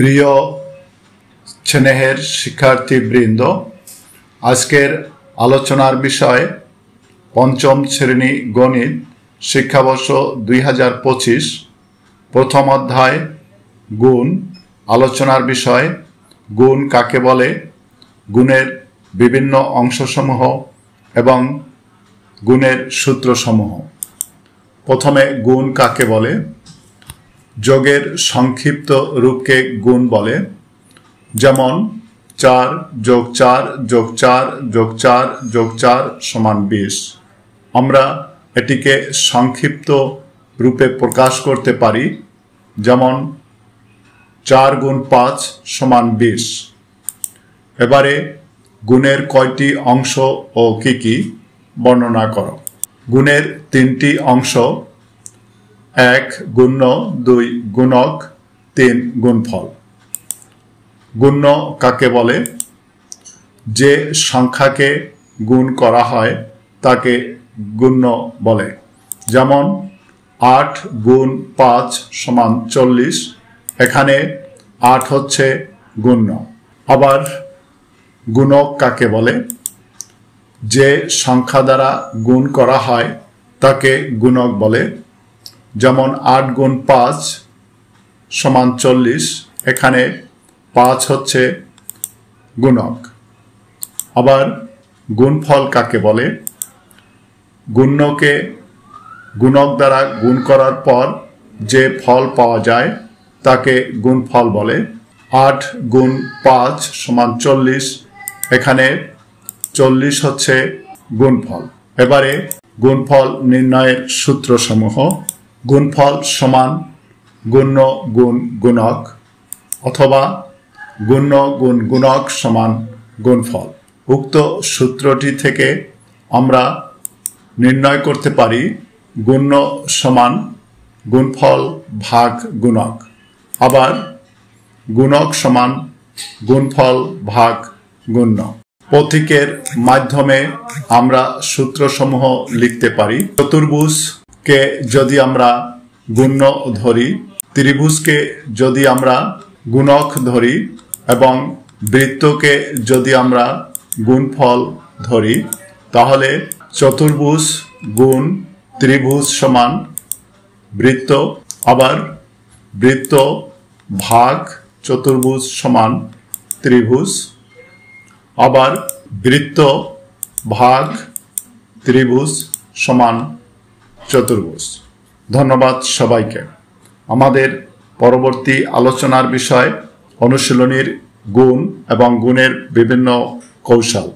প্রিয় স্নেহের শিক্ষার্থীবৃন্দ, আজকের আলোচনার বিষয় পঞ্চম শ্রেণী গণিত শিক্ষাবর্ষ 2025 প্রথম অধ্যায় গুণ। আলোচনার বিষয় গুণ কাকে বলে, গুণের বিভিন্ন অংশসমূহ এবং গুণের সূত্রসমূহ। প্রথমে গুণ কাকে বলে। যোগের সংক্ষিপ্ত রূপকে গুণ বলে, যেমন 4 + 4 + 4 + 4 + 4 = 20। আমরা এটিকে সংক্ষিপ্ত রূপে প্রকাশ করতে পারি, যেমন 4 × 5 = 20। এবারে গুণের কয়টি অংশ ও কি কি বর্ণনা করো। গুণের 3টি অংশ: 1 গুণ্য, 2 গুণক, 3 গুণফল। গুণ্য কাকে বলে? যে সংখ্যাকে গুণ করা হয় তাকে গুণ্য বলে, যেমন 8 × 5 = 40। এখানে 8 হচ্ছে গুণ্য। আবার গুণক কাকে বলে? যে সংখ্যা দ্বারা গুণ করা হয় তাকে গুণক বলে, যেমন 8 × 5 = 40। এখানে 5 হচ্ছে গুণক। আবার গুণফল কাকে বলে? গুণ্যকে গুণক দ্বারা গুণ করার পর যে ফল পাওয়া যায় তাকে গুণফল বলে। 8 × 5 = 40। এখানে 40 হচ্ছে গুণফল। এবারে গুণফল নির্ণয়ের সূত্রসমূহ: গুণফল সমান গুণ্য গুণ গুণক, অথবা গুণ্য গুণ গুণক সমান গুণফল। উক্ত সূত্রটি থেকে আমরা নির্ণয় করতে পারি গুণ্য সমান গুণফল ভাগ গুণক, আবার গুণক সমান গুণফল ভাগ গুণ্য। প্রতীকের মাধ্যমে আমরা সূত্রসমূহ লিখতে পারি। চতুর্ভুজকে যদি আমরা গুণ্য ধরি, ত্রিভুজকে যদি আমরা গুণক ধরি এবং বৃত্তকে যদি আমরা গুণফল ধরি, তাহলে চতুর্ভুজ গুণ ত্রিভুজ সমান বৃত্ত, আবার বৃত্ত ভাগ চতুর্ভুজ সমান ত্রিভুজ, আবার বৃত্ত ভাগ ত্রিভুজ সমান চতুর্ভুজ। ধন্যবাদ সবাইকে। আমাদের পরবর্তী আলোচনার বিষয় অনুশীলনীর গুণ এবং গুণের বিভিন্ন কৌশল।